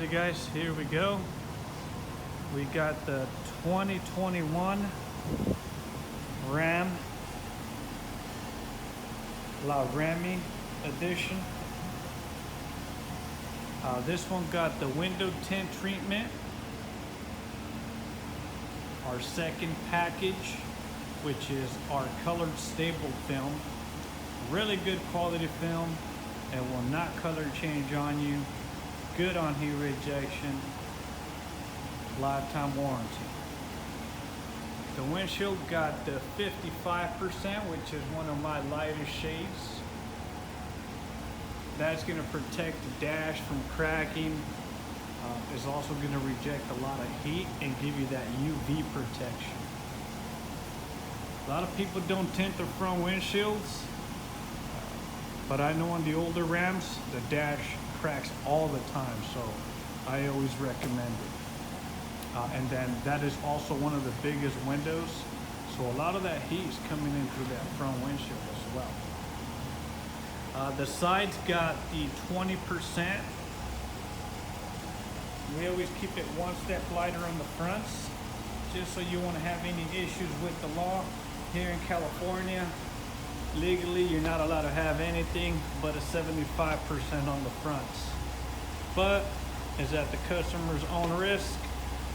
Alrighty guys, here we go. We got the 2021 Ram La Rami edition. This one got the window tint treatment. Our second package, which is our colored stable film. Really good quality film. It will not color change on you. Good on heat rejection. Lifetime warranty. The windshield got the 55%, which is one of my lightest shades. That's going to protect the dash from cracking. It's also going to reject a lot of heat and give you that UV protection. A lot of people don't tint their front windshields, but I know on the older Rams, the dash cracks all the time, so I always recommend it. And then that is also one of the biggest windows, so a lot of that heat is coming in through that front windshield as well. The sides got the 20%. We always keep it one step lighter on the fronts, just so you won't have any issues with the law. Here in California, legally you're not allowed to have anything but a 75% on the fronts. But it's at the customer's own risk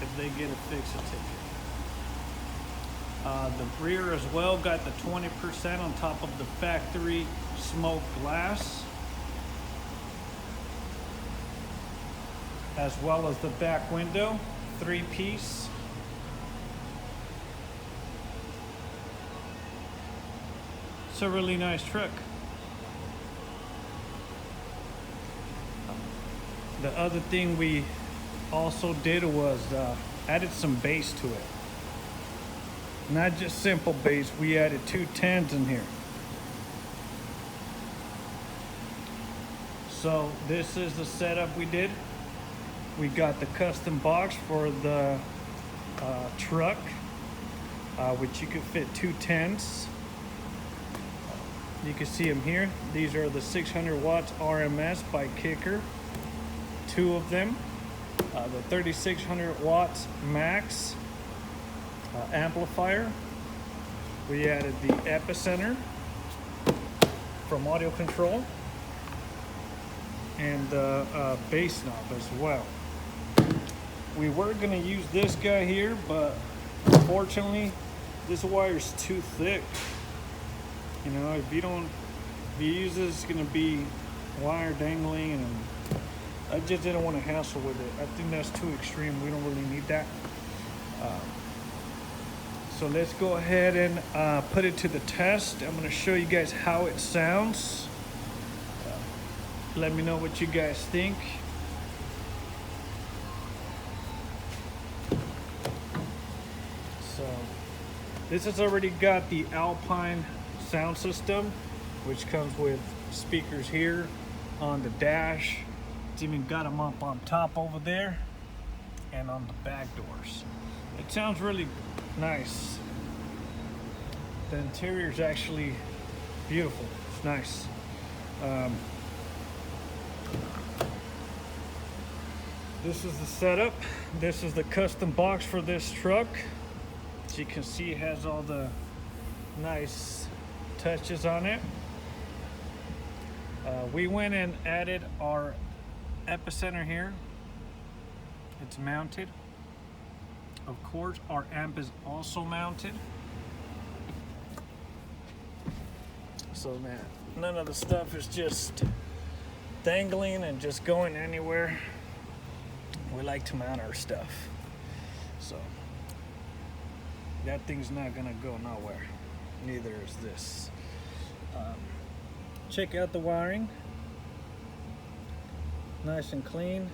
if they get a fix-a ticket. The rear as well got the 20% on top of the factory smoked glass, as well as the back window, 3-piece. It's a really nice truck. The other thing we also did was added some bass to it. Not just simple bass, we added 2 10s in here. So this is the setup we did. We got the custom box for the truck, which you could fit 2 10s. You can see them here. These are the 600 watts RMS by Kicker. 2 of them. The 3600 watts max amplifier. We added the epicenter from Audio Control, and the bass knob as well. We were gonna use this guy here, but unfortunately this wire is too thick. You know, if you use this, it's gonna be wire dangling, and I just didn't want to hassle with it. I think that's too extreme. We don't really need that. So let's go ahead and put it to the test. I'm gonna show you guys how it sounds. Let me know what you guys think. So this has already got the Alpine sound system, which comes with speakers here on the dash. It's even got them up on top over there and on the back doors. It sounds really nice. The interior is actually beautiful. It's nice. This is the setup. This is the custom box for this truck. As you can see, it has all the nice touches on it. We went and added our epicenter here. It's mounted. Of course, our amp is also mounted. So man, none of the stuff is just dangling and just going anywhere. We like to mount our stuff. So that thing's not gonna go nowhere. Neither is this. Check out the wiring. Nice and clean.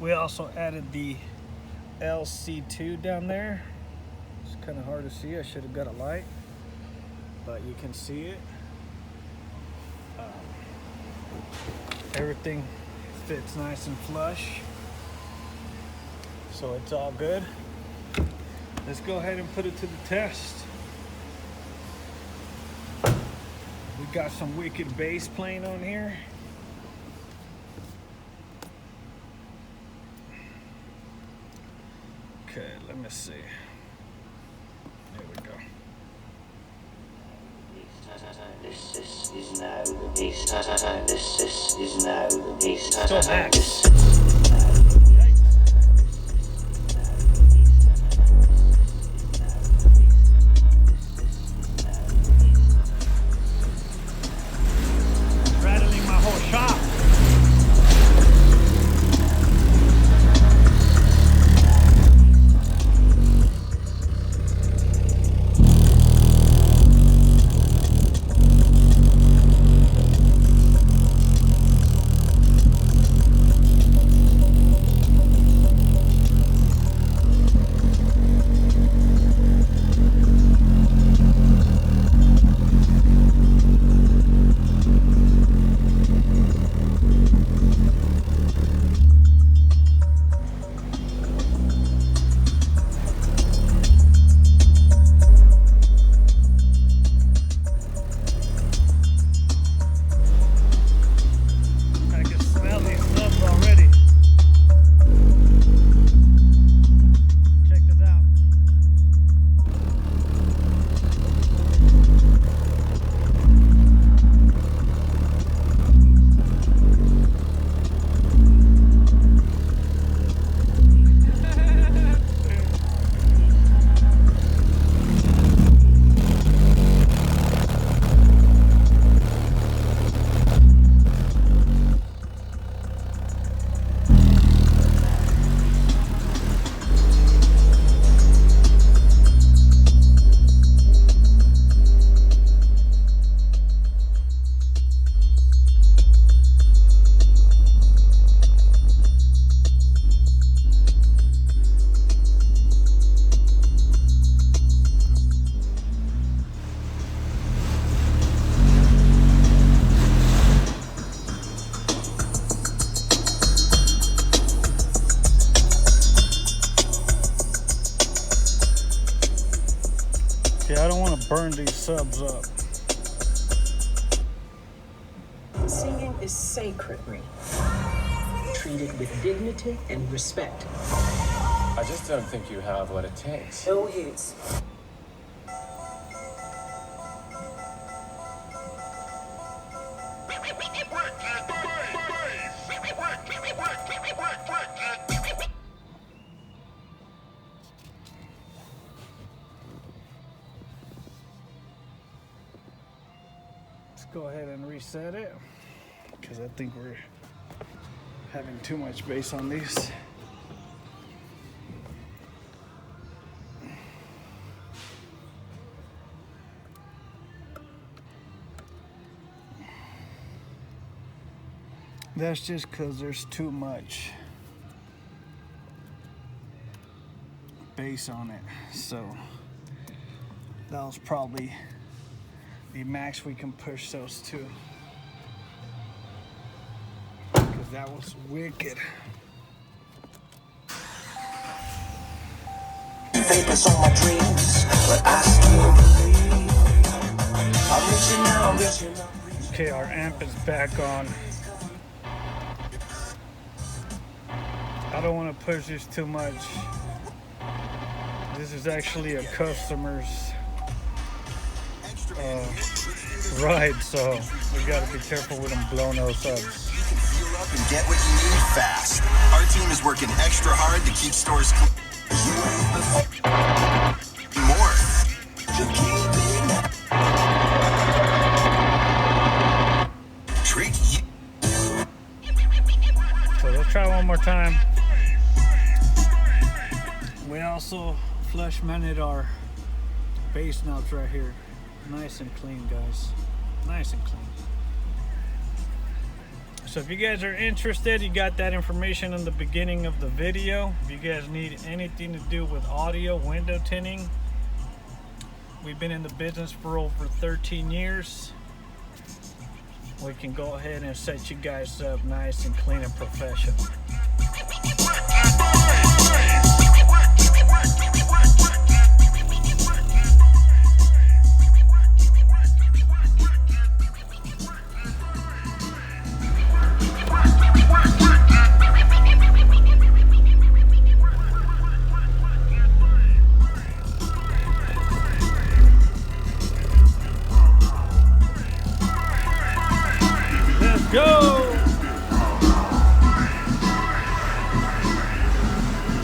We also added the LC2 down there. It's kind of hard to see. I should have got a light, but you can see it. Everything fits nice and flush, so it's all good. Let's go ahead and put it to the test. We got some wicked bass playing on here. Okay, let me see. There we go. This is now the bass. This is now the bass. Still max. Rattling my whole shop. Okay, I don't want to burn these subs up. Singing is sacred. Treat it with dignity and respect. I just don't think you have what it takes. No hits. Let's go ahead and reset it because I think we're having too much bass on these. That's just because there's too much bass on it. So that was probably the max we can push those to. Because that was wicked. Focus on my dreams, but I still believe. I'm reaching out, reaching out. Okay, our amp is back on. I don't want to push this too much. This is actually a customer's ride, so we gotta be careful with them blowing those up. You can fuel up and get what you need fast. Our team is working extra hard to keep stores clean. More. Treat you. So let's try one more time. We also flush mounted our bass knobs right here. Nice and clean, guys. Nice and clean. So if you guys are interested, you got that information in the beginning of the video. If you guys need anything to do with audio, window tinting, we've been in the business for over 13 years. We can go ahead and set you guys up nice and clean and professional. go.